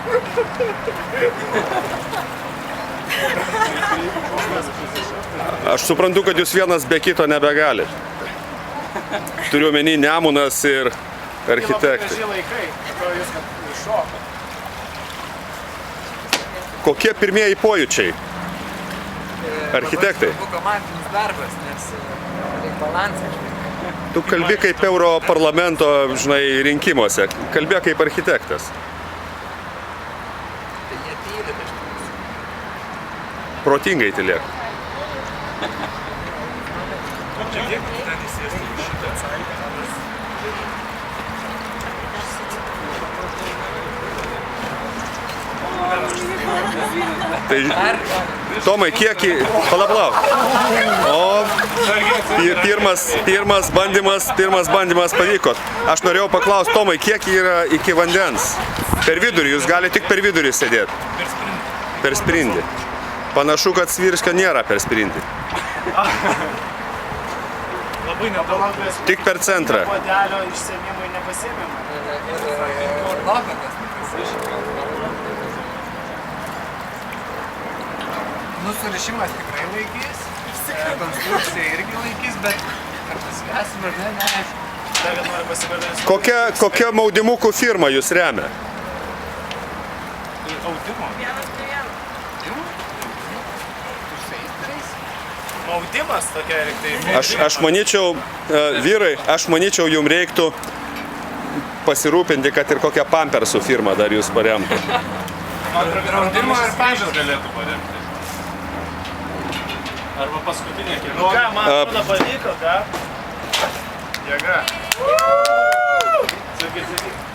Šaukštas. Aš suprantu, kad jūs vienas be kito nebegalit. Turiu omeny Nemunas ir architektai. Graži laikai, atrodo jūs, kad iššoka. Kokie pirmieji pojūčiai? Architektai. Labai komandinis darbas, nes reikia balansą. Tu kalbi kaip Europarlamento, žinai, rinkimuose. Kalbė kaip architektas. Tai jie tyli dažniausiai. Protingai tylėk. Čia kiek ten įsėsti už šitą atsakymą? Tai, Tomai, kiek palauk. O pirmas bandymas pavyko. Aš norėjau paklausti, Tomai, kiek yra iki vandens? Per vidurį, jūs galite tik per vidurį sėdėti. Per sprindį. Panašu, kad Svirska nėra per sprindį. Labai nedaug. Tik per centrą. Podelio išsėmimui nepasėmėme. Ir lopetas. Nu, surišimas tikrai laikys, konstrukcija irgi laikys, bet ar pasivėsim ar ne, neaišku. Dar noriu pasivarėti. Kokia maudimukų firma jūs remia? Audimo. Audimo? Maudimas tokia reiktai. Aš manyčiau, vyrai, jums reiktų pasirūpinti, kad ir kokią Pampersų firmą dar jūs paremtų. Draudimo ir pažas galėtų paremti. Arba paskutinė kelionė. Nu ką, man atrodo pavyko, ką? Jėga. Sakyk.